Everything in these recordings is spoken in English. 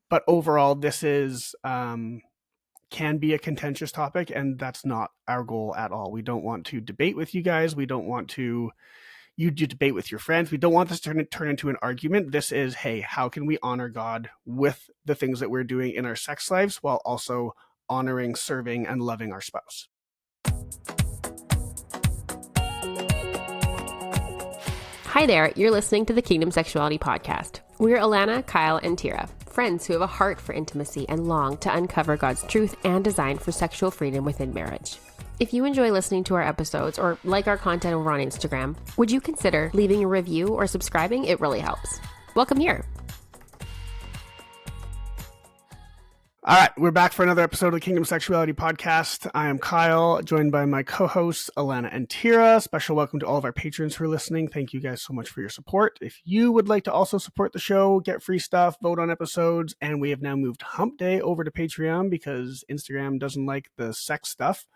But overall, this is can be a contentious topic, and that's not our goal at all. We don't want to debate with you guys. We don't want to you do debate with your friends. We don't want this to turn into an argument. This is, hey, how can we honor God with the things that we're doing in our sex lives while also honoring, serving, and loving our spouse? Hi there, you're listening to the Kingdom Sexuality podcast. We're Alana, Kyle, and Tira, friends who have a heart for intimacy and long to uncover God's truth and design for sexual freedom within marriage. If you enjoy listening to our episodes or like our content over on Instagram, would you consider leaving a review or subscribing? It really helps. Welcome here. All right, we're back for another episode of the Kingdom Sexuality podcast. I am Kyle, joined by my co-hosts, Alana and Tira. Special welcome to all of our patrons who are listening. Thank you guys so much for your support. If you would like to also support the show, get free stuff, vote on episodes, and we have now moved Hump Day over to Patreon because Instagram doesn't like the sex stuff.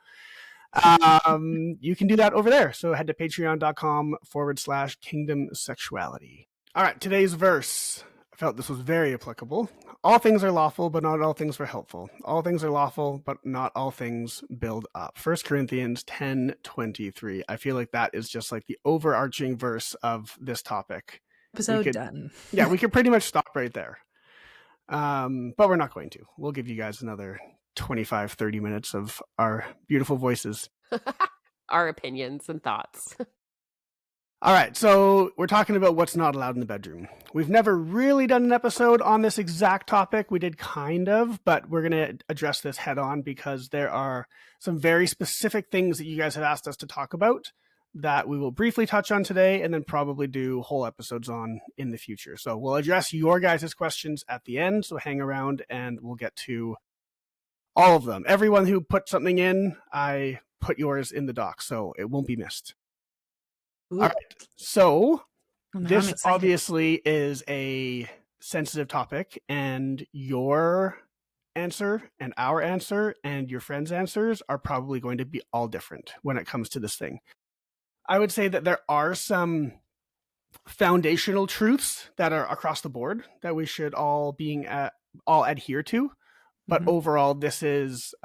You can do that over there. So head to patreon.com/Kingdom Sexuality. All right, today's verse. I felt this was very applicable. All things are lawful, but not all things are helpful. All things are lawful, but not all things build up. 1 Corinthians 10:23. I feel like that is just like the overarching verse of this topic. Episode done. Yeah, we could pretty much stop right there. But we're not going to. We'll give you guys another 25, 30 minutes of our beautiful voices. Our opinions and thoughts. All right, so we're talking about what's not allowed in the bedroom. We've never really done an episode on this exact topic. We did kind of, but we're going to address this head on because there are some very specific things that you guys have asked us to talk about that we will briefly touch on today and then probably do whole episodes on in the future. So we'll address your guys' questions at the end, so hang around and we'll get to all of them. Everyone who put something in, I put yours in the doc, so it won't be missed. Ooh. All right, so this obviously is a sensitive topic, and your answer and our answer and your friends' answers are probably going to be all different when it comes to this thing. I would say that there are some foundational truths that are across the board that we should all adhere to, but overall, this is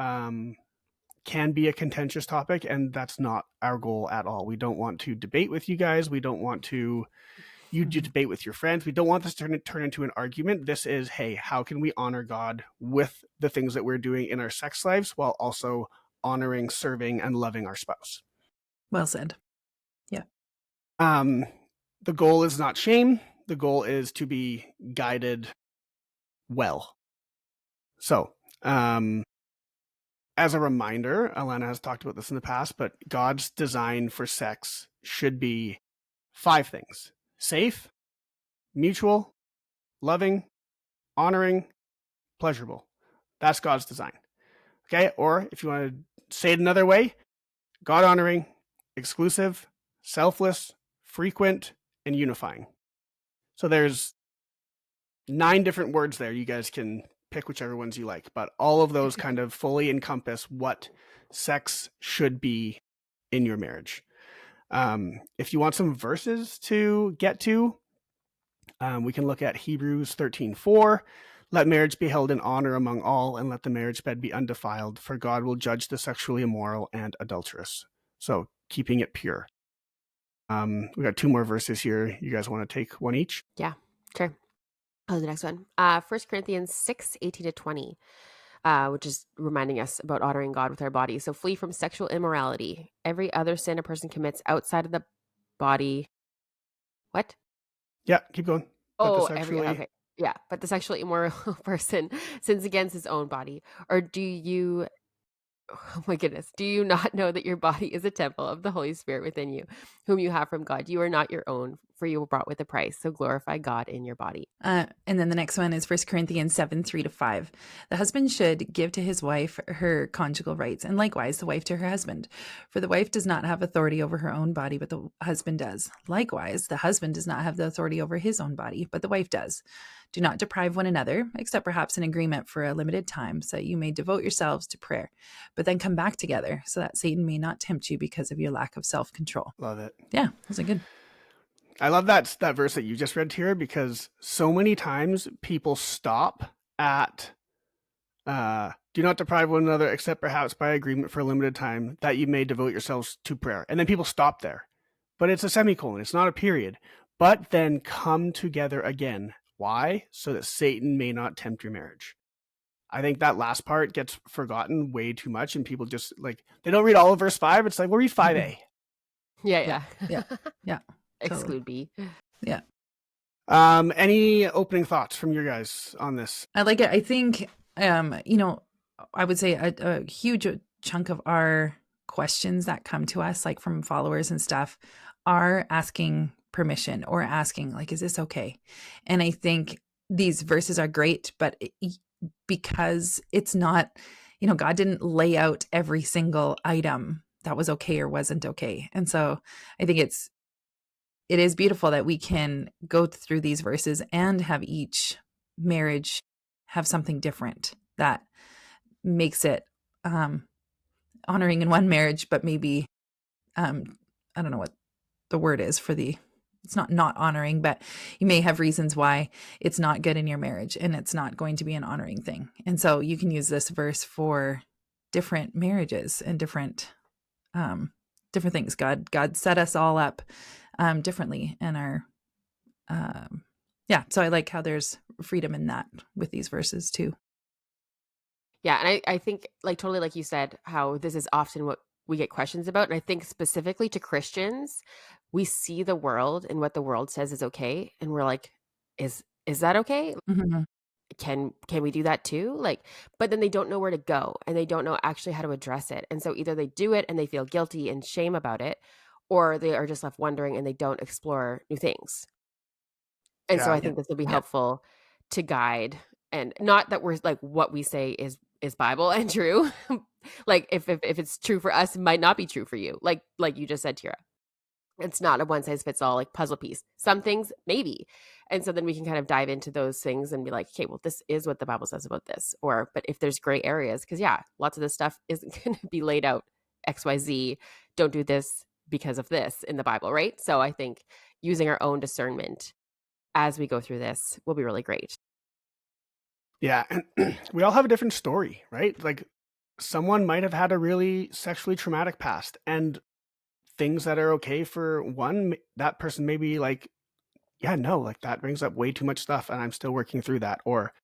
can be a contentious topic, and that's not our goal at all. We don't want to debate with you guys. We don't want to do debate with your friends. We don't want this to turn into an argument. This is, hey, how can we honor God with the things that we're doing in our sex lives while also honoring, serving, and loving our spouse? Well said. Yeah. The goal is not shame. The goal is to be guided well. So, as a reminder, Alana has talked about this in the past, but God's design for sex should be 5 things: safe, mutual, loving, honoring, pleasurable. That's God's design. Okay? Or if you want to say it another way, God honoring, exclusive, selfless, frequent, and unifying. So there's 9 different words there. You guys can pick whichever ones you like, but all of those kind of fully encompass what sex should be in your marriage. If you want some verses to get to, we can look at Hebrews 13:4. Let marriage be held in honor among all, and let the marriage bed be undefiled, for God will judge the sexually immoral and adulterous. So keeping it pure. We got 2 more verses here. You guys want to take one each? Yeah, sure. Oh, the next one. 1 Corinthians 6:18-20, which is reminding us about honoring God with our body. So flee from sexual immorality. Every other sin a person commits outside of the body. What? Yeah, keep going. Okay. Yeah, but the sexually immoral person sins against his own body. Or do you... Oh my goodness. Do you not know that your body is a temple of the Holy Spirit within you, whom you have from God? You are not your own, for you were bought with a price. So glorify God in your body. And then the next one is 1 Corinthians 7:3-5. The husband should give to his wife her conjugal rights, and likewise the wife to her husband. For the wife does not have authority over her own body, but the husband does. Likewise, the husband does not have the authority over his own body, but the wife does. Do not deprive one another, except perhaps an agreement for a limited time, so that you may devote yourselves to prayer, but then come back together, so that Satan may not tempt you because of your lack of self-control. Love it. Yeah, was it good? I love that verse that you just read here, because so many times people stop at do not deprive one another except perhaps by agreement for a limited time that you may devote yourselves to prayer. And then people stop there. But it's a semicolon. It's not a period. But then come together again. Why? So that Satan may not tempt your marriage. I think that last part gets forgotten way too much, and people just like, they don't read all of verse 5. It's like, we'll read 5a. Yeah. Yeah. Exclude B. Yeah. Any opening thoughts from your guys on this? I like it. I think, I would say a huge chunk of our questions that come to us, like from followers and stuff, are asking permission or asking, like, is this okay? And I think these verses are great, but because it's not, God didn't lay out every single item that was okay or wasn't okay. And so I think it is beautiful that we can go through these verses and have each marriage have something different that makes it honoring in one marriage, but maybe I don't know what the word is for it's not honoring, but you may have reasons why it's not good in your marriage and it's not going to be an honoring thing. And so you can use this verse for different marriages and different things. God set us all up differently in our so I like how there's freedom in that with these verses too. Yeah, and I think, like, totally like you said, how this is often what we get questions about. And I think specifically to Christians, we see the world and what the world says is okay, and we're like, is that okay? Mm-hmm. Can we do that too? Like, but then they don't know where to go, and they don't know actually how to address it. And so either they do it and they feel guilty and shame about it, or they are just left wondering and they don't explore new things. And so I think this will be helpful to guide, and not that we're like, what we say is Bible and true. Like if it's true for us, it might not be true for you. Like you just said, Tira. It's not a one size fits all, like, puzzle piece. Some things maybe. And so then we can kind of dive into those things and be like, okay, well, this is what the Bible says about this. But if there's gray areas, because lots of this stuff isn't going to be laid out XYZ, don't do this because of this in the Bible, right? So I think using our own discernment as we go through this will be really great. Yeah, and we all have a different story, right? Like, someone might have had a really sexually traumatic past, and things that are okay for one, that person may be like, like, that brings up way too much stuff and I'm still working through that. Or,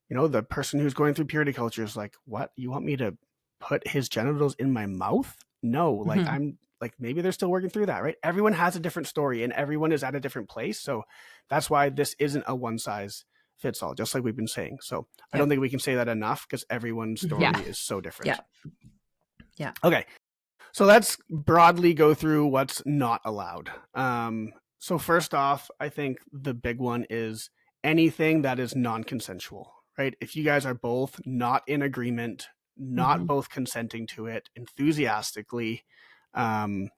the person who's going through purity culture is like, what? You want me to put his genitals in my mouth? No, like, Mm-hmm. I'm like, maybe they're still working through that, right? Everyone has a different story and everyone is at a different place. So that's why this isn't a one size fits all, just like we've been saying. So I don't think we can say that enough, because everyone's story is so different. Yeah. Okay. So let's broadly go through what's not allowed. So first off, I think the big one is anything that is non-consensual, right? If you guys are both not in agreement, not both consenting to it enthusiastically, and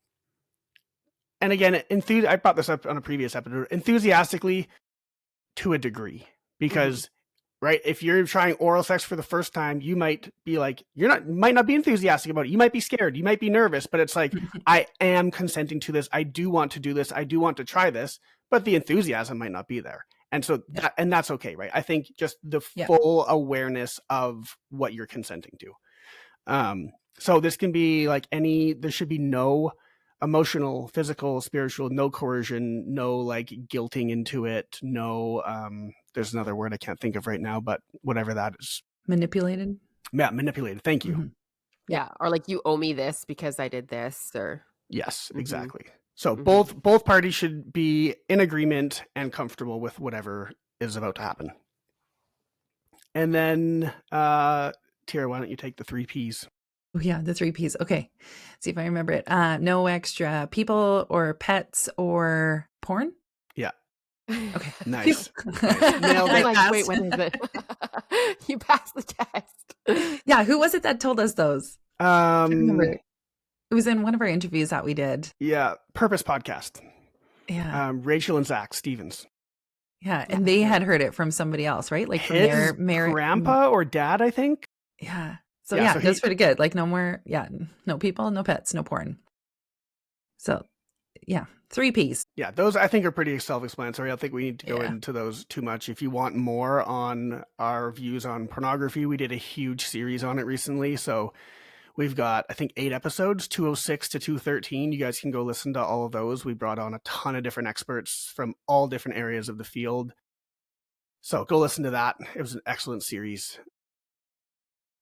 again, I brought this up on a previous episode, enthusiastically to a degree, because right, if you're trying oral sex for the first time, you might be like, might not be enthusiastic about it. You might be scared. You might be nervous, but it's like, I am consenting to this. I do want to do this. I do want to try this, but the enthusiasm might not be there. And so that's okay, right? I think just the full awareness of what you're consenting to. So this can be like there should be no emotional, physical, spiritual, no coercion, no like guilting into it, no there's another word I can't think of right now, but whatever that is. Manipulated. Yeah, manipulated. Thank you. Mm-hmm. Yeah, or like, you owe me this because I did this, or yes, exactly. So both parties should be in agreement and comfortable with whatever is about to happen. And then Tira, why don't you take the 3 Ps? Oh, yeah, the 3 Ps. Okay. See if I remember it. No extra people or pets or porn. Yeah. Okay. Nice. Nailed it. Like, wait, when is it? You passed the test. Yeah, who was it that told us those? I remember. It was in one of our interviews that we did. Yeah, Purpose Podcast. Yeah. Rachel and Zach Stevens. Yeah, and they had heard it from somebody else, right? Like from his grandpa or dad, I think. Yeah. So that's pretty good. Like, no more, no people, no pets, no porn. So 3 Ps. Yeah, those I think are pretty self-explanatory. I don't think we need to go Yeah. into those too much. If you want more on our views on pornography, we did a huge series on it recently. So we've got, I think, 8 episodes, 206 to 213. You guys can go listen to all of those. We brought on a ton of different experts from all different areas of the field. So go listen to that. It was an excellent series.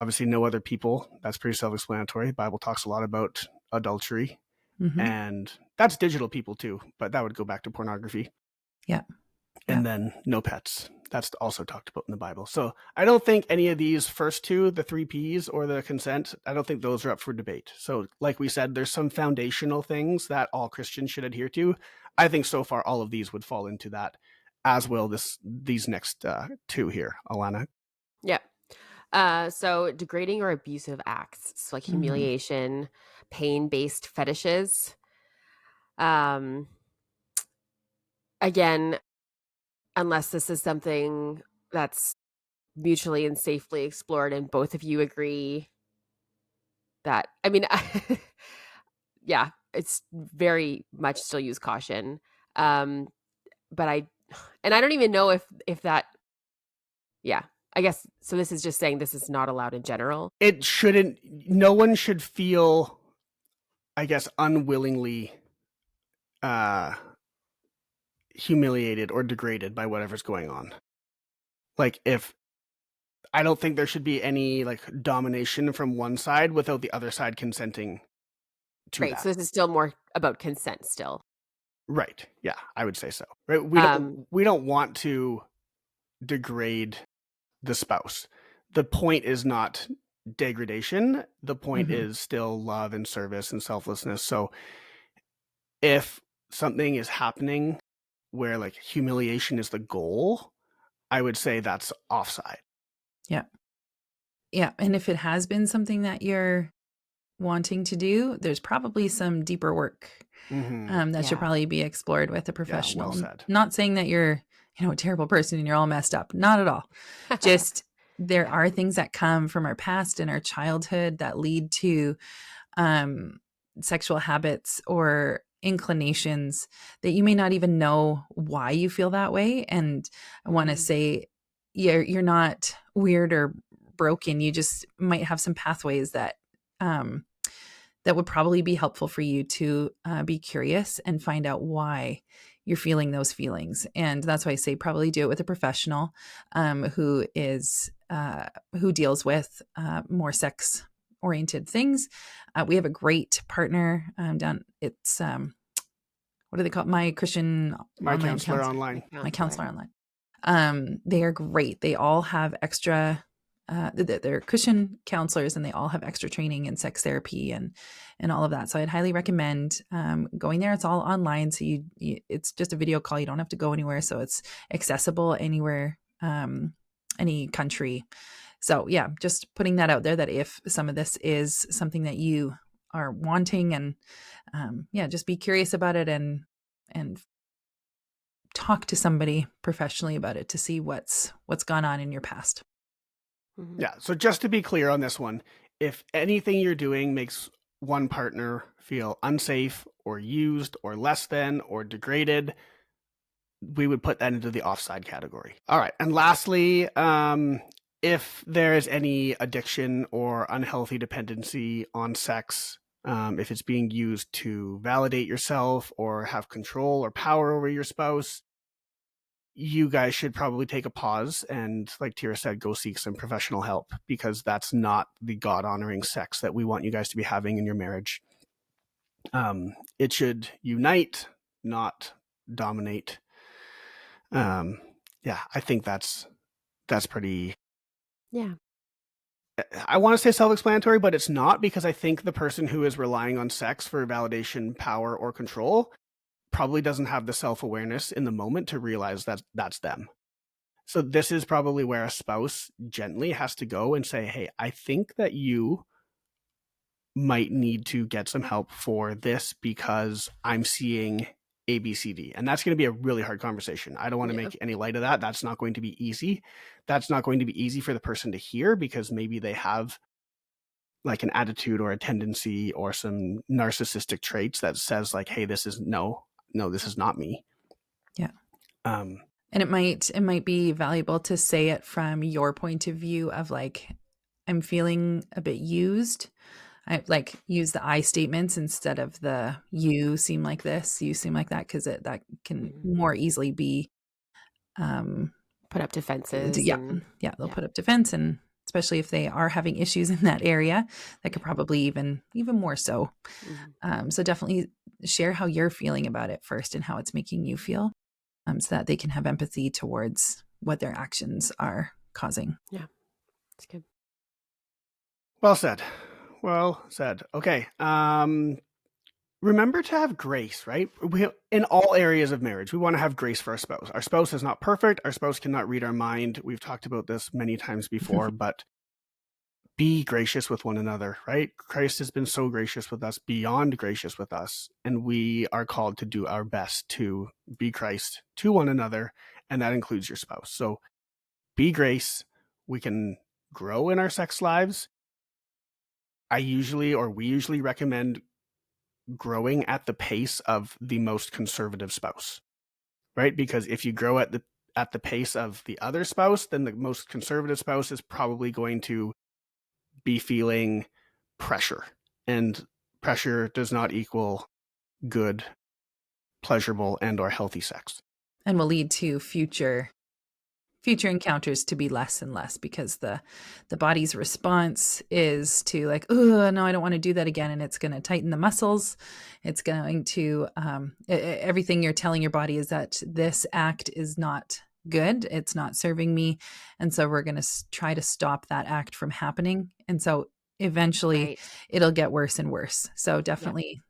Obviously, no other people. That's pretty self-explanatory. The Bible talks a lot about adultery. Mm-hmm. And that's digital people too, but that would go back to pornography. Yeah. And then no pets. That's also talked about in the Bible. So I don't think any of these first two, the 3 Ps or the consent, I don't think those are up for debate. So like we said, there's some foundational things that all Christians should adhere to. I think so far all of these would fall into that, as will these next 2 here, Alana. Yeah. So degrading or abusive acts, so like humiliation, pain-based fetishes. Again, unless this is something that's mutually and safely explored and both of you agree that, I mean, yeah, it's very much still use caution. But I don't even know if that, yeah, I guess, so this is just saying this is not allowed in general. It shouldn't, no one should feel, I guess, unwillingly humiliated or degraded by whatever's going on. Like, I don't think there should be any like domination from one side without the other side consenting to Right. that. So this is still more about consent still. Right. Yeah, I would say so. Right. We don't want to degrade the spouse. The point is not degradation. The point is still love and service and selflessness. So if something is happening where like humiliation is the goal, I would say that's offside. Yeah. Yeah. And if it has been something that you're wanting to do, there's probably some deeper work that should probably be explored with a professional. Yeah, well said. Not saying that you're, a terrible person and you're all messed up. Not at all. Just there are things that come from our past and our childhood that lead to sexual habits or inclinations that you may not even know why you feel that way. And I want to say you're not weird or broken. You just might have some pathways that that would probably be helpful for you to be curious and find out why you're feeling those feelings. And that's why I say probably do it with a professional who deals with more sex oriented things. We have a great partner down. It's what do they call it? My Christian My counselor online. My counselor online. They are great. They all have extra. They're Christian counselors, and they all have extra training in sex therapy and all of that. So I'd highly recommend going there. It's all online, so you it's just a video call. You don't have to go anywhere, so it's accessible anywhere, any country. So yeah, just putting that out there that if some of this is something that you are wanting, and just be curious about it and talk to somebody professionally about it to see what's gone on in your past. Yeah. So just to be clear on this one, if anything you're doing makes one partner feel unsafe or used or less than or degraded, we would put that into the offside category. All right. And lastly, if there is any addiction or unhealthy dependency on sex, if it's being used to validate yourself or have control or power over your spouse, you guys should probably take a pause and, like Tira said, go seek some professional help, because that's not the God-honoring sex that we want you guys to be having in your marriage. It should unite, not dominate. I think that's pretty... Yeah. I want to say self-explanatory, but it's not, because I think the person who is relying on sex for validation, power, or control probably doesn't have the self-awareness in the moment to realize that that's them. So this is probably where a spouse gently has to go and say, hey, I think that you might need to get some help for this because I'm seeing A, B, C, D. And that's going to be a really hard conversation. I don't want to make any light of that. That's not going to be easy. That's not going to be easy for the person to hear, because maybe they have like an attitude or a tendency or some narcissistic traits that says like, hey, this is no, this is not me. Yeah. Um, And it might be valuable to say it from your point of view of like, I'm feeling a bit used. I like use the I statements instead of the you seem like this, you seem like that, because that can more easily be put up defenses. They'll put up defense, and especially if they are having issues in that area, that could probably even more so. So definitely share how you're feeling about it first and how it's making you feel, so that they can have empathy towards what their actions are causing. Yeah, that's good. Well said. Okay. Remember to have grace, right? In all areas of marriage, we want to have grace for our spouse. Our spouse is not perfect. Our spouse cannot read our mind. We've talked about this many times before, but be gracious with one another, right? Christ has been so gracious with us, beyond gracious with us, and we are called to do our best to be Christ to one another, and that includes your spouse. So be grace. We can grow in our sex lives. We usually recommend growing at the pace of the most conservative spouse, right? Because if you grow at the pace of the other spouse, then the most conservative spouse is probably going to be feeling pressure, and pressure does not equal good, pleasurable, and or healthy sex, and will lead to future encounters to be less and less, because the body's response is to like, oh no, I don't want to do that again, and it's going to tighten the muscles. It's going to everything you're telling your body is that this act is not good, it's not serving me, and so we're going to try to stop that act from happening. And so eventually it'll get worse and worse. So definitely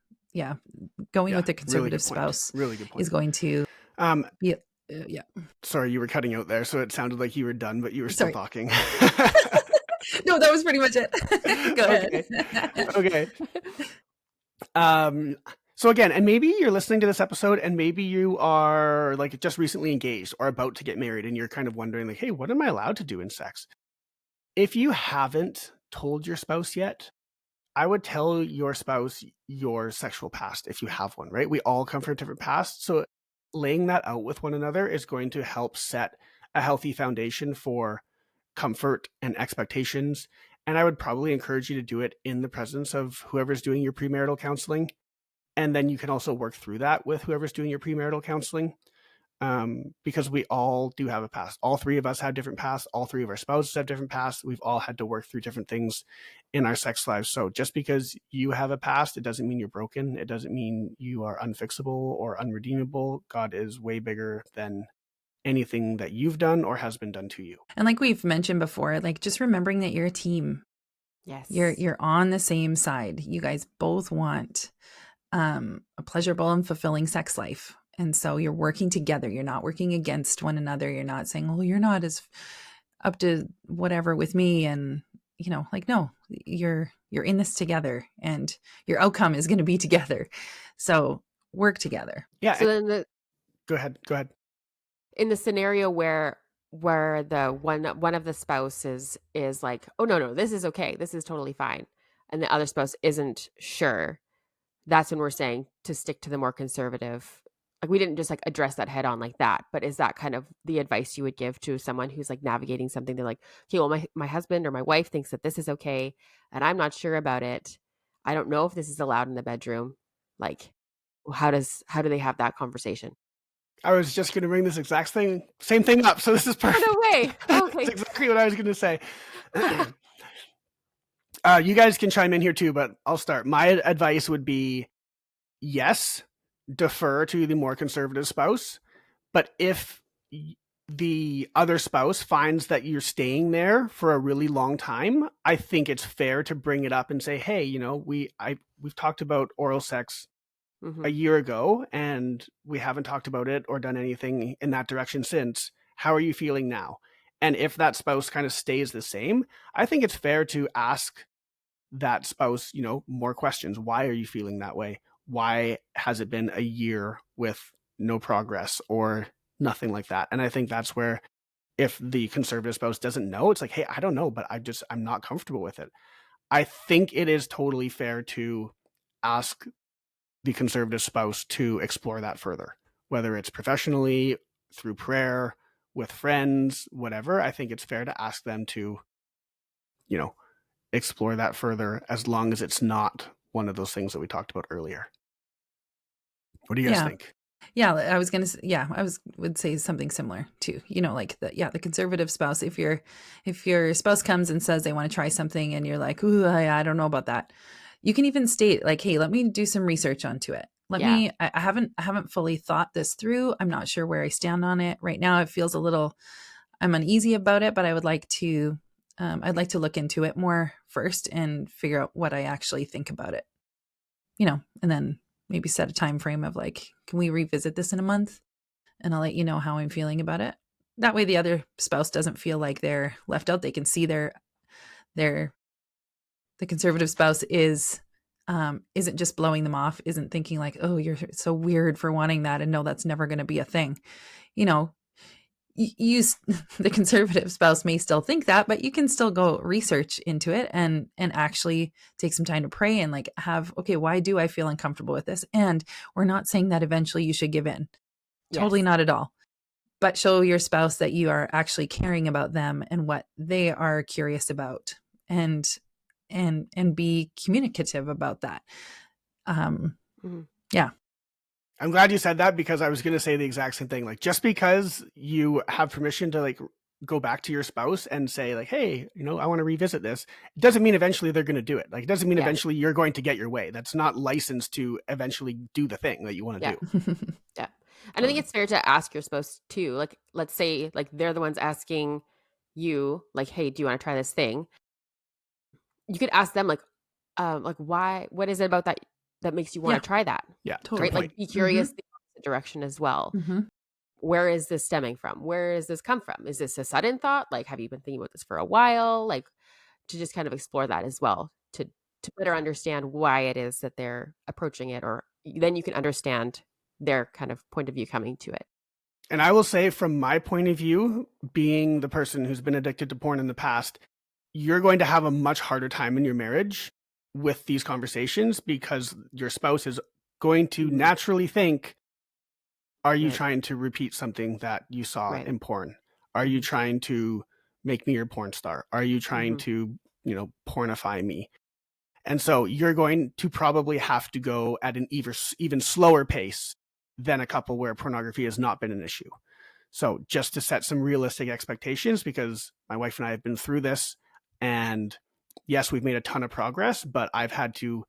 going with a conservative spouse really good point. is going to be Sorry, you were cutting out there, so it sounded like you were done, but you were still talking. No, that was pretty much it. Go ahead. Okay. So again, and maybe you're listening to this episode and maybe you are like just recently engaged or about to get married, and you're kind of wondering like, hey, what am I allowed to do in sex? If you haven't told your spouse yet, I would tell your spouse your sexual past if you have one, right? We all come from different pasts. So laying that out with one another is going to help set a healthy foundation for comfort and expectations. And I would probably encourage you to do it in the presence of whoever's doing your premarital counseling. And then you can also work through that with whoever's doing your premarital counseling. Because we all do have a past. All three of us have different pasts. All three of our spouses have different pasts. We've all had to work through different things in our sex lives. So just because you have a past, it doesn't mean you're broken. It doesn't mean you are unfixable or unredeemable. God is way bigger than anything that you've done or has been done to you. And like we've mentioned before, like just remembering that you're a team. Yes. You're on the same side. You guys both want a pleasurable and fulfilling sex life. And so you're working together. You're not working against one another. You're not saying, well, you're not as up to whatever with me. And, like, no, you're in this together, and your outcome is going to be together. So work together. Yeah. So then go ahead. In the scenario where the one of the spouses is like, oh, no, this is okay, this is totally fine, and the other spouse isn't sure, that's when we're saying to stick to the more conservative. Like, we didn't just like address that head on like that, but is that kind of the advice you would give to someone who's like navigating something? They're like, okay, well, my husband or my wife thinks that this is okay, and I'm not sure about it. I don't know if this is allowed in the bedroom. Like, how do they have that conversation? I was just going to bring this same thing up. So this is perfect. No way. Okay. That's exactly what I was going to say. You guys can chime in here too, but I'll start. My advice would be, yes, defer to the more conservative spouse. But if the other spouse finds that you're staying there for a really long time, I think it's fair to bring it up and say, hey, we've talked about oral sex a year ago, and we haven't talked about it or done anything in that direction since. How are you feeling now? And if that spouse kind of stays the same, I think it's fair to ask that spouse, more questions. Why are you feeling that way? Why has it been a year with no progress or nothing like that? And I think that's where, if the conservative spouse doesn't know, it's like, hey, I don't know, but I'm not comfortable with it. I think it is totally fair to ask the conservative spouse to explore that further, whether it's professionally, through prayer, with friends, whatever. I think it's fair to ask them to, explore that further, as long as it's not one of those things that we talked about earlier. What do you guys think? Yeah, I was gonna. Would say something similar too. Like the conservative spouse. If your spouse comes and says they want to try something, and you're like, "Ooh, I don't know about that," you can even state like, "Hey, let me do some research onto it. I haven't fully thought this through. I'm not sure where I stand on it right now. It feels a little. I'm uneasy about it, but I would like to. I'd like to look into it more first and figure out what I actually think about it. And then." Maybe set a time frame of like, can we revisit this in a month? And I'll let you know how I'm feeling about it. That way the other spouse doesn't feel like they're left out. They can see the conservative spouse isn't just blowing them off, isn't thinking like, oh, you're so weird for wanting that. And no, that's never going to be a thing. The conservative spouse may still think that, but you can still go research into it and actually take some time to pray and like okay, why do I feel uncomfortable with this? And we're not saying that eventually you should give in. Yes. Totally not at all. But show your spouse that you are actually caring about them and what they are curious about, and be communicative about that. Yeah. I'm glad you said that, because I was going to say the exact same thing. Like, just because you have permission to like go back to your spouse and say like, hey, I want to revisit this, it doesn't mean eventually they're going to do it. Like, it doesn't mean eventually you're going to get your way. That's not licensed to eventually do the thing that you want to do. Yeah. And I think it's fair to ask your spouse too. Like, let's say like they're the ones asking you like, hey, do you want to try this thing? You could ask them like why, what is it about that makes you want to try that? Yeah, totally. Right? Like, be curious the opposite direction as well. Where is this stemming from? Where does this come from? Is this a sudden thought? Like, have you been thinking about this for a while? Like, to just kind of explore that as well, to better understand why it is that they're approaching it, or then you can understand their kind of point of view coming to it. And I will say, from my point of view, being the person who's been addicted to porn in the past, you're going to have a much harder time in your marriage with these conversations, because your spouse is going to naturally think, are you trying to repeat something that you saw in porn? Are you trying to make me your porn star? Are you trying to, pornify me? And so you're going to probably have to go at an even slower pace than a couple where pornography has not been an issue. So just to set some realistic expectations, because my wife and I have been through this, and yes, we've made a ton of progress, but I've had to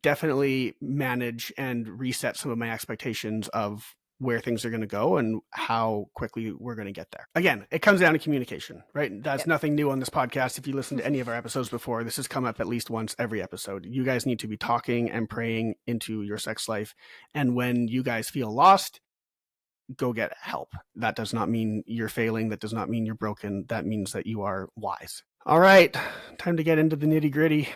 definitely manage and reset some of my expectations of where things are going to go and how quickly we're going to get there. Again, it comes down to communication, right? That's nothing new on this podcast. If you listen to any of our episodes before, this has come up at least once every episode. You guys need to be talking and praying into your sex life. And when you guys feel lost, go get help. That does not mean you're failing. That does not mean you're broken. That means that you are wise. All right, time to get into the nitty gritty.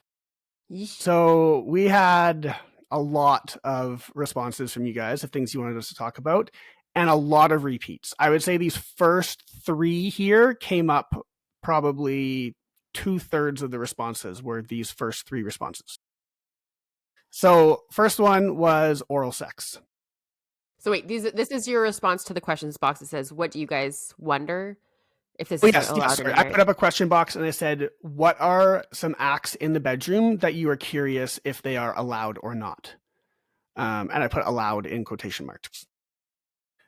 So we had a lot of responses from you guys of things you wanted us to talk about, and a lot of repeats. I would say these first 3 here came up probably 2/3 of the responses were these first 3 responses. So first one was oral sex. So wait, this is your response to the questions box. It says, what do you guys wonder if this is allowed in your marriage? I put up a question box and I said, what are some acts in the bedroom that you are curious if they are allowed or not? And I put allowed in quotation marks,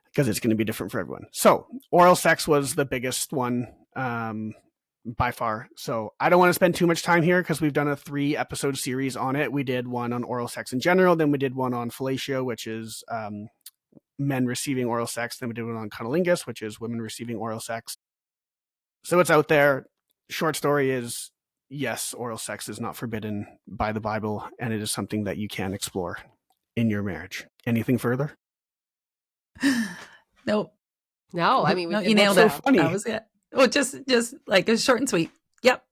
because it's going to be different for everyone. So oral sex was the biggest one by far. So I don't want to spend too much time here, because we've done a 3-episode series on it. We did one on oral sex in general. Then we did one on fellatio, which is men receiving oral sex. Then we did one on cunnilingus, which is women receiving oral sex. So it's out there. Short story is, yes, oral sex is not forbidden by the Bible, and it is something that you can explore in your marriage. Anything further? Nope. No, I mean, you nailed it. So funny. That was it. Oh, just like it's short and sweet. Yep.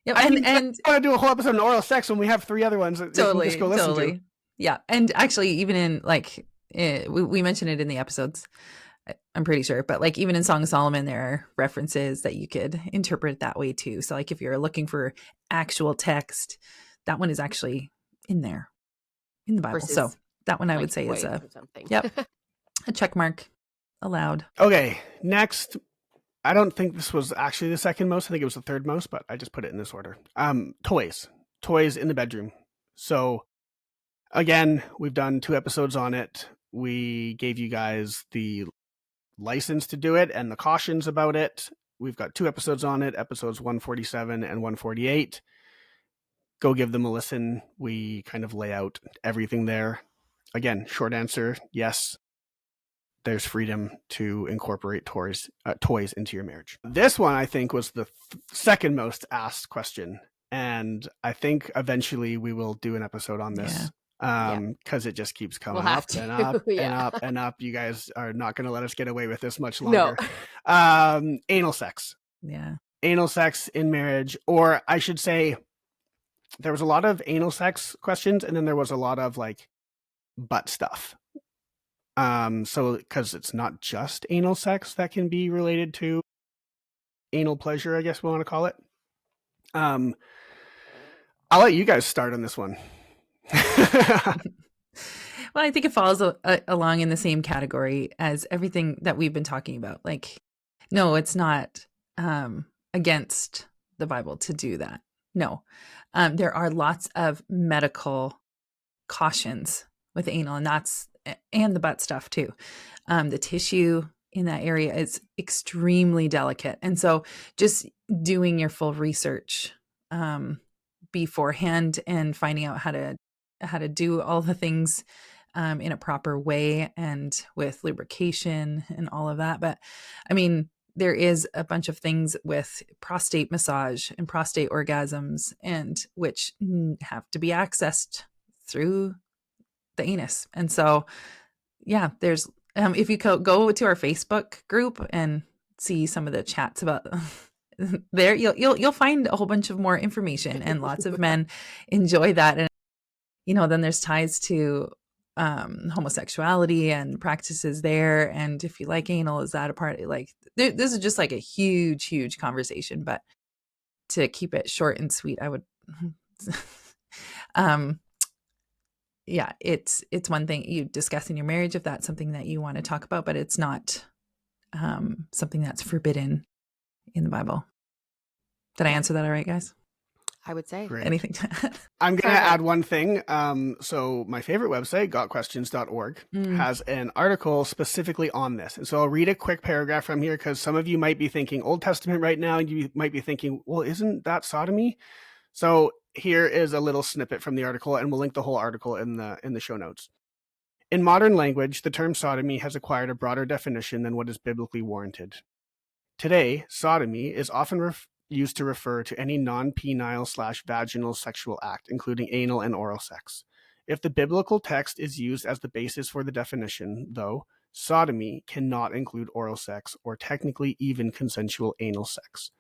I want to do a whole episode on oral sex when we have 3 other ones that totally, you can just go listen to. Yeah, and actually, even in like we mentioned it in the episodes. I'm pretty sure. But like even in Song of Solomon, there are references that you could interpret that way too. So like if you're looking for actual text, that one is actually in there in the Bible. Versus, so that one I like, would say is toys or something. a check mark allowed. Okay, next. I don't think this was actually the second most. I think it was the third most, but I just put it in this order. Toys. Toys in the bedroom. So again, we've done 2 episodes on it. We gave you guys the license to do it and the cautions about it. We've got 2 episodes on it, episodes 147 and 148. Go give them a listen. We kind of lay out everything there. Again, short answer, yes. There's freedom to incorporate toys into your marriage. This one, I think, was the second most asked question. And I think eventually we will do an episode on this. Because it just keeps coming up and up and up and up. You guys are not going to let us get away with this much longer. No. Anal sex. Yeah. Anal sex in marriage, or I should say, there was a lot of anal sex questions, and then there was a lot of like butt stuff. So because it's not just anal sex that can be related to anal pleasure, I guess we want to call it. I'll let you guys start on this one. Well, I think it falls along in the same category as everything that we've been talking about. Like, no, it's not against the Bible to do that. No, there are lots of medical cautions with anal, and the butt stuff too. The tissue in that area is extremely delicate. And so just doing your full research beforehand and finding out how to do all the things in a proper way and with lubrication and all of that. But I mean, there is a bunch of things with prostate massage and prostate orgasms, and which have to be accessed through the anus. And so, yeah, there's, if you go to our Facebook group and see some of the chats about there, you'll find a whole bunch of more information, and lots of men enjoy that. And, then there's ties to homosexuality and practices there. And if you like anal, is that a part? Like, this is just like a huge, huge conversation, but to keep it short and sweet, I would, yeah, it's one thing you discuss in your marriage if that's something that you want to talk about, but it's not something that's forbidden in the Bible. Did I answer that all right, guys? I would say. Great. Anything to add? I'm going to add one thing. So my favorite website, gotquestions.org, has an article specifically on this. And so I'll read a quick paragraph from here, because some of you might be thinking Old Testament right now, and you might be thinking, well, isn't that sodomy? So here is a little snippet from the article, and we'll link the whole article in the show notes. In modern language, the term sodomy has acquired a broader definition than what is biblically warranted. Today, sodomy is often used to refer to any non-penile/vaginal sexual act, including anal and oral sex. If the biblical text is used as the basis for the definition, though, sodomy cannot include oral sex or technically even consensual anal sex.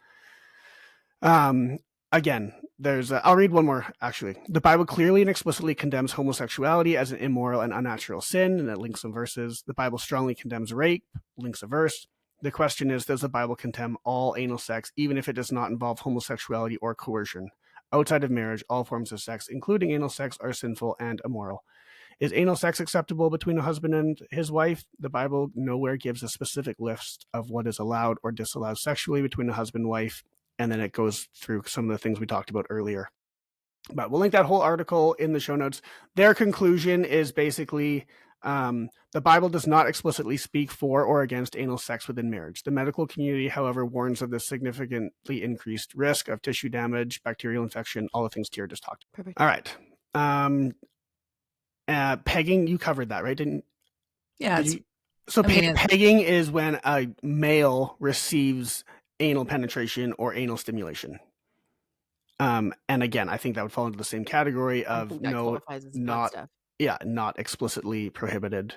Again, I'll read one more, actually. The Bible clearly and explicitly condemns homosexuality as an immoral and unnatural sin, and it links some verses. The Bible strongly condemns rape, links a verse. The question is, does the Bible condemn all anal sex, even if it does not involve homosexuality or coercion? Outside of marriage, all forms of sex, including anal sex, are sinful and immoral. Is anal sex acceptable between a husband and his wife? The Bible nowhere gives a specific list of what is allowed or disallowed sexually between a husband and wife, and then it goes through some of the things we talked about earlier. But we'll link that whole article in the show notes. Their conclusion is basically, the Bible does not explicitly speak for or against anal sex within marriage. The medical community, however, warns of the significantly increased risk of tissue damage, bacterial infection, all the things Tyra just talked about. Perfect. All right. Pegging, you covered that, right? Pegging is when a male receives anal penetration or anal stimulation. And again, I think that would fall into the same category of not explicitly prohibited.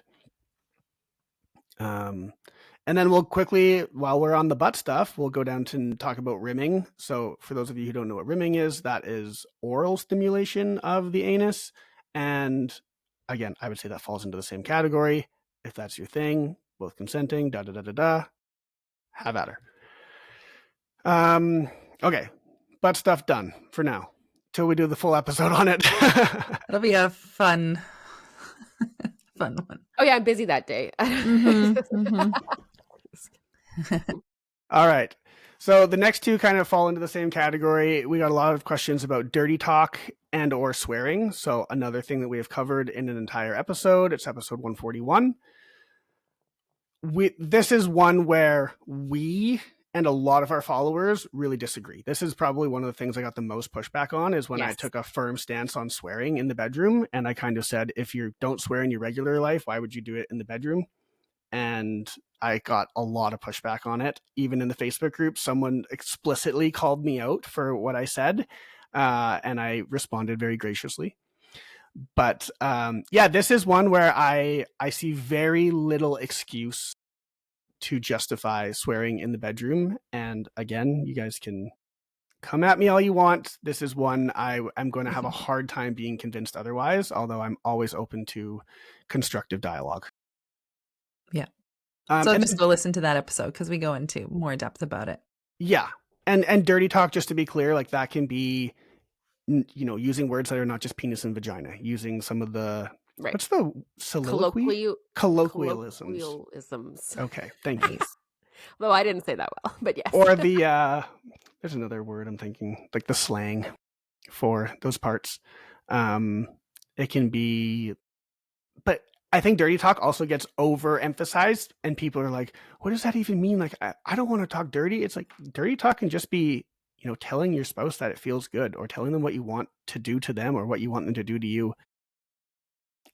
And then we'll quickly, while we're on the butt stuff, we'll go down to talk about rimming. So for those of you who don't know what rimming is, that is oral stimulation of the anus. And again, I would say that falls into the same category. If that's your thing, both consenting, Have at her. Okay. Butt stuff done for now. Till we do the full episode on it. It'll be a fun one. Oh yeah, I'm busy that day. All right. So the next two kind of fall into the same category. We got a lot of questions about dirty talk and or swearing. So another thing that we have covered in an entire episode. It's episode 141. This is one where we and a lot of our followers really disagree. This is probably one of the things I got the most pushback on is when I took a firm stance on swearing in the bedroom. And I kind of said, if you don't swear in your regular life, why would you do it in the bedroom? And I got a lot of pushback on it. Even in the Facebook group, someone explicitly called me out for what I said. And I responded very graciously. But this is one where I see very little excuse to justify swearing in the bedroom. And again, you guys can come at me all you want. This is one I'm going to have a hard time being convinced otherwise, although I'm always open to constructive dialogue. Yeah. So just go listen to that episode because we go into more depth about it. Yeah. And dirty talk, just to be clear, like that can be, using words that are not just penis and vagina, using some of the, what's the soliloquy? Colloquialisms. Okay. Thank you. Though I didn't say that well, but yes. Or the, there's another word I'm thinking, like the slang for those parts. It can be, but I think dirty talk also gets overemphasized and people are like, what does that even mean? Like, I don't want to talk dirty. It's like dirty talk can just be, telling your spouse that it feels good or telling them what you want to do to them or what you want them to do to you.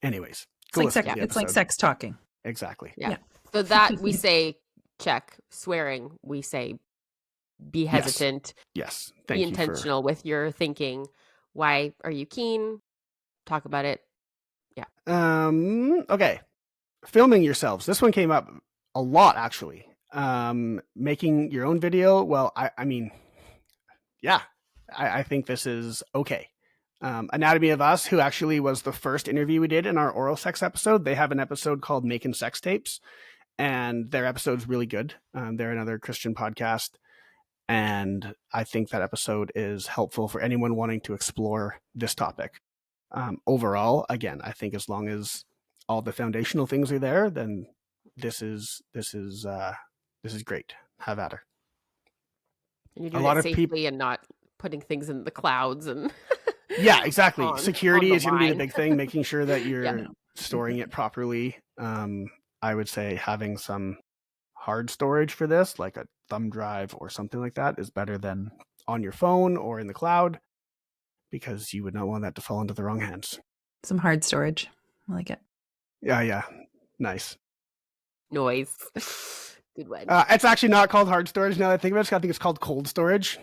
Anyways, it's like sex talking. Exactly. Yeah. So that we say check. Swearing, we say be hesitant. Yes. Be intentional with your thinking. Why are you keen? Talk about it. Yeah. Okay. Filming yourselves. This one came up a lot, actually. Making your own video. Well, I mean, yeah, I think this is okay. Anatomy of Us, who actually was the first interview we did in our oral sex episode, they have an episode called Making Sex Tapes, and their episode's really good. They're another Christian podcast, and I think that episode is helpful for anyone wanting to explore this topic. Overall, again, I think as long as all the foundational things are there, then this is great. Have at her. And you're doing it safely and not putting things in the clouds and yeah, exactly. Security is going to be the big thing, making sure that you're storing it properly. I would say having some hard storage for this, like a thumb drive or something like that, is better than on your phone or in the cloud, because you would not want that to fall into the wrong hands. Some hard storage. I like it. Yeah. Nice. Noise. Good one. It's actually not called hard storage now that I think about it. I think it's called cold storage,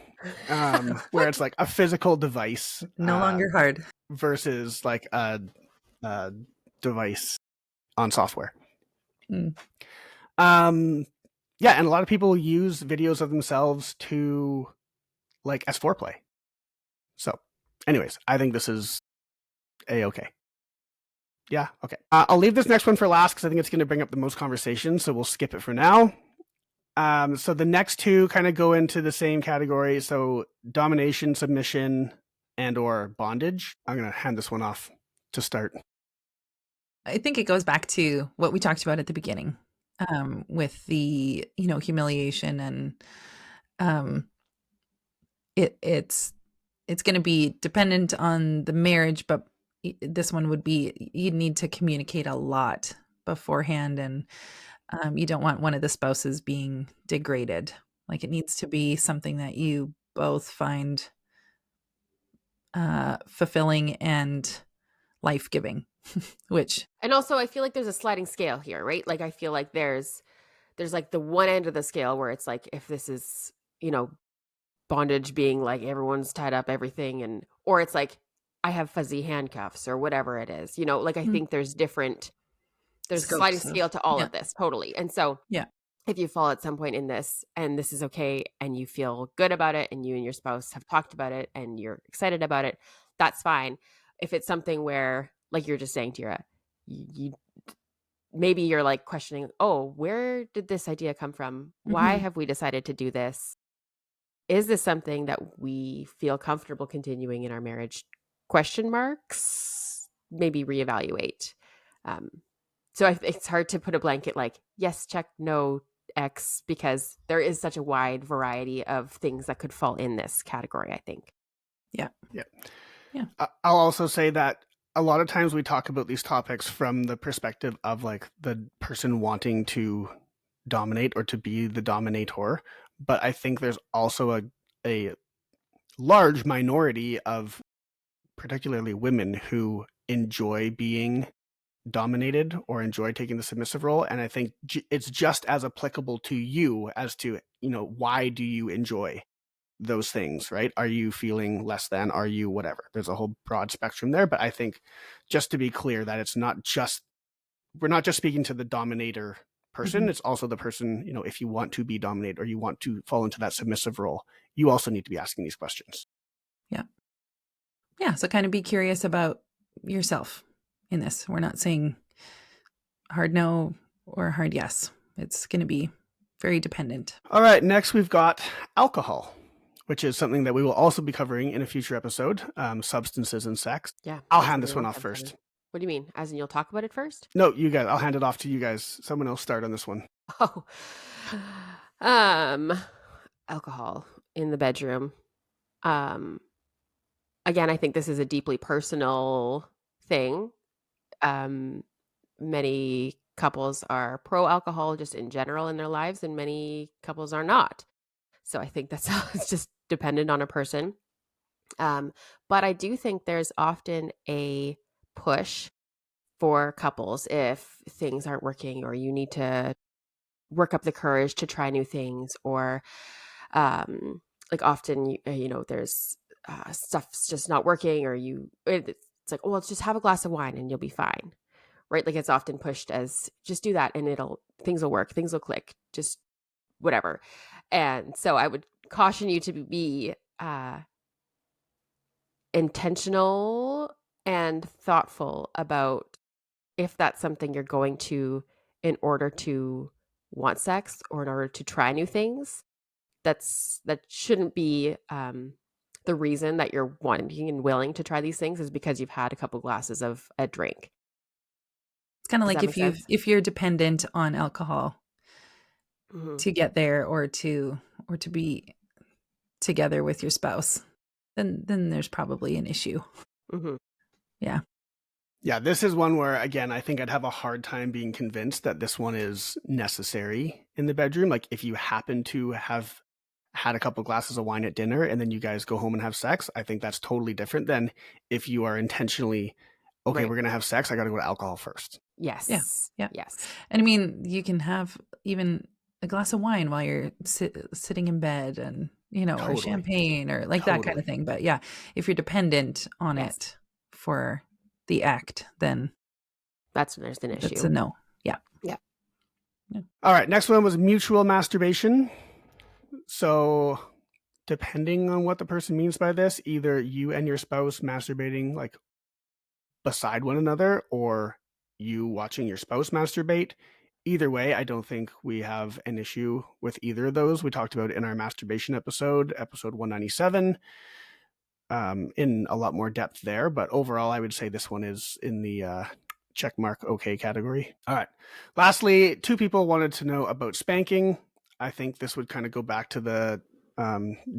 where it's like a physical device. No longer hard. Versus like a device on software. Yeah, and a lot of people use videos of themselves to like as foreplay. So anyways, I think this is A-okay. Yeah, okay. I'll leave this next one for last because I think it's going to bring up the most conversation, so we'll skip it for now. So the next two kind of go into the same category. So domination, submission, and or bondage. I'm going to hand this one off to start. I think it goes back to what we talked about at the beginning, with the, humiliation and it's going to be dependent on the marriage, but this one would be, you'd need to communicate a lot beforehand, and you don't want one of the spouses being degraded. Like, it needs to be something that you both find fulfilling and life-giving. And also I feel like there's a sliding scale here, right? Like, I feel like there's like the one end of the scale where it's like, if this is, bondage being like everyone's tied up, everything, or it's like I have fuzzy handcuffs or whatever it is, like I think there's a sliding scale to all of this, totally. And so if you fall at some point in this and this is okay and you feel good about it and you and your spouse have talked about it and you're excited about it, that's fine. If it's something where, like you're just saying, Tira, you maybe you're like questioning, oh, where did this idea come from? Why have we decided to do this? Is this something that we feel comfortable continuing in our marriage? Question marks, maybe reevaluate. So it's hard to put a blanket like, yes, check, no, X, because there is such a wide variety of things that could fall in this category, I think. Yeah. I'll also say that a lot of times we talk about these topics from the perspective of like the person wanting to dominate or to be the dominator. But I think there's also a large minority of particularly women who enjoy being dominated or enjoy taking the submissive role. And I think it's just as applicable to you as to, why do you enjoy those things, right? Are you feeling less than? Are you whatever? There's a whole broad spectrum there. But I think just to be clear that it's not just, we're not just speaking to the dominator person. It's also the person, if you want to be dominated or you want to fall into that submissive role, you also need to be asking these questions. Yeah. Yeah. So kind of be curious about yourself in this. We're not saying hard no or hard yes. It's going to be very dependent. All right. Next, we've got alcohol, which is something that we will also be covering in a future episode, substances and sex. Yeah. I'll hand this one off first. What do you mean? As in you'll talk about it first? No, you guys. I'll hand it off to you guys. Someone else start on this one. Oh. Alcohol in the bedroom. Again, I think this is a deeply personal thing. Many couples are pro alcohol just in general in their lives, and many couples are not. So I think that's it's just dependent on a person. But I do think there's often a push for couples if things aren't working or you need to work up the courage to try new things, or like often there's stuff's just not working, or it's like, oh, let's just have a glass of wine and you'll be fine, right? Like it's often pushed as just do that and things will work, things will click, just whatever. And so I would caution you to be intentional and thoughtful about if that's something you're going to in order to want sex or in order to try new things. That shouldn't be the reason that you're wanting and willing to try these things is because you've had a couple glasses of a drink. It's kind of like if you're dependent on alcohol to get there or to be together with your spouse, then there's probably an issue. Yeah, this is one where, again, I think I'd have a hard time being convinced that this one is necessary in the bedroom. Like if you happen to have had a couple glasses of wine at dinner and then you guys go home and have sex, I think that's totally different than if you are intentionally, okay, we're going to have sex, I got to go to alcohol first. Yes. Yeah. Yes. And I mean, you can have even a glass of wine while you're sitting in bed and, or champagne or like that kind of thing. But yeah, if you're dependent on it for the act, then there's an issue. That's a no. Yeah. All right. Next one was mutual masturbation. So depending on what the person means by this, either you and your spouse masturbating like beside one another or you watching your spouse masturbate. Either way, I don't think we have an issue with either of those. We talked about it in our masturbation episode 197, in a lot more depth there. But overall, I would say this one is in the check mark okay category. All right. Lastly, two people wanted to know about spanking. I think this would kind of go back to the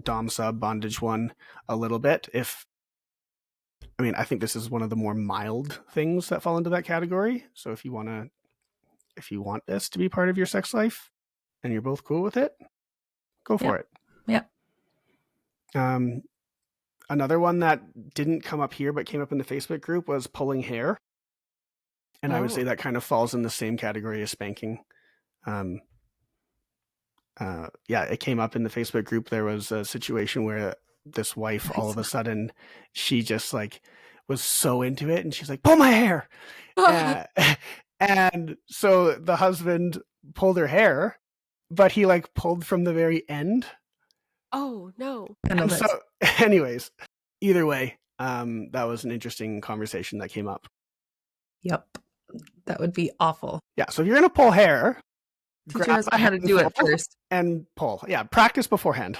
dom sub bondage one a little bit. I think this is one of the more mild things that fall into that category. So if you want this to be part of your sex life and you're both cool with it, go for it. Yeah. Another one that didn't come up here but came up in the Facebook group was pulling hair. And I would say that kind of falls in the same category as spanking. It came up in the Facebook group. There was a situation where this wife, all of a sudden, she just like was so into it and she's like, pull my hair. And so the husband pulled her hair, but he like pulled from the very end. Oh, no. And so anyways, either way, that was an interesting conversation that came up. Yep. That would be awful. Yeah, so if you're going to pull hair, Teach grab us a how to do it handful first. and pull. Yeah, practice beforehand.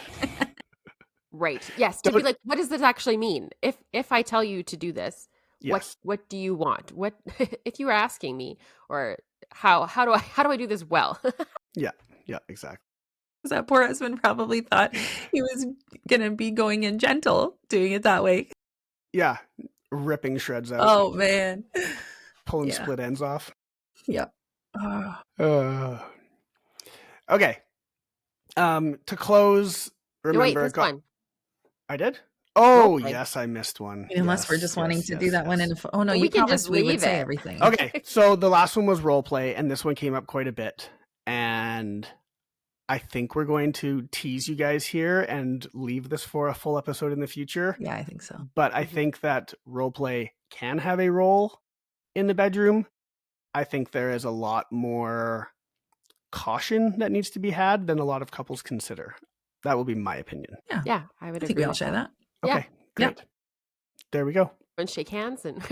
Right. Yes. To be like, what does this actually mean? If I tell you to do this, Yes. what do you want? What if you were asking me, or how do I do this well? Yeah, exactly. That poor husband probably thought he was gonna be going in gentle, doing it that way. Yeah, ripping shreds out. Oh man, Pulling split ends off. Yep. Okay. To close, remember. Wait, this one. I did? Oh, Roleplay. yes, I missed one. Unless we're just wanting to do that one. Oh no, we you can promised just we would leave say it. everything. Okay, so the last one was roleplay, and this one came up quite a bit. And I think we're going to tease you guys here and leave this for a full episode in the future. Yeah, I think so. But I think that roleplay can have a role in the bedroom. I think there is a lot more caution that needs to be had than a lot of couples consider. That will be my opinion. Yeah, I would I think agree we all with share that. Okay, great. There we go. And shake hands and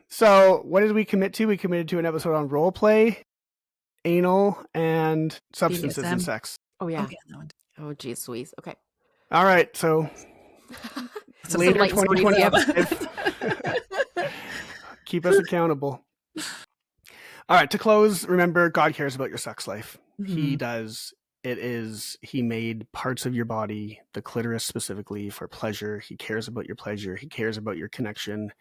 So what did we commit to? We committed to an episode on roleplay, anal, and substances BDSM. and sex. Oh yeah. Okay, that one. Oh geez, Louise. Okay. All right, so So later light stories, 2020 yeah. episode. Keep us accountable. All right, to close, remember, God cares about your sex life. He does. He made parts of your body, the clitoris specifically, for pleasure. He cares about your pleasure. He cares about your connection.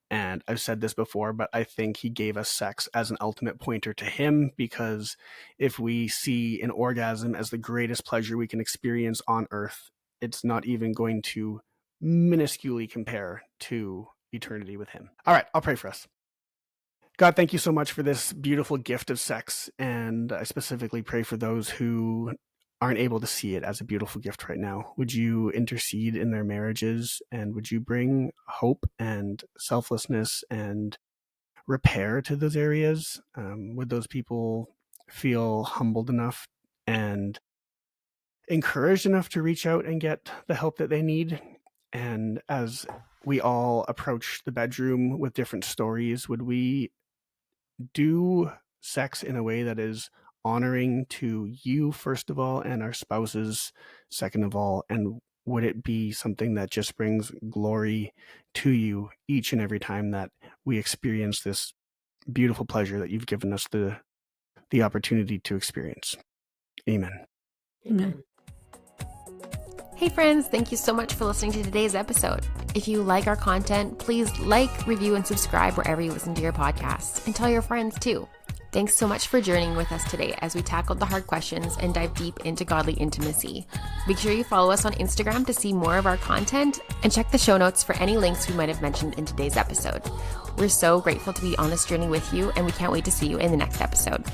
And I've said this before, but I think he gave us sex as an ultimate pointer to him, because if we see an orgasm as the greatest pleasure we can experience on earth, it's not even going to minusculely compare to eternity with him. All right, I'll pray for us. God, thank you so much for this beautiful gift of sex. And I specifically pray for those who aren't able to see it as a beautiful gift right now. Would you intercede in their marriages, and would you bring hope and selflessness and repair to those areas? Would those people feel humbled enough and encouraged enough to reach out and get the help that they need? And as we all approach the bedroom with different stories, would we do sex in a way that is honoring to you, first of all, and our spouses, second of all? And would it be something that just brings glory to you each and every time that we experience this beautiful pleasure that you've given us the opportunity to experience? Amen. Amen. Hey friends, thank you so much for listening to today's episode. If you like our content, please like, review, and subscribe wherever you listen to your podcasts, and tell your friends too. Thanks so much for journeying with us today as we tackled the hard questions and dive deep into godly intimacy. Make sure you follow us on Instagram to see more of our content, and check the show notes for any links we might have mentioned in today's episode. We're so grateful to be on this journey with you, and we can't wait to see you in the next episode.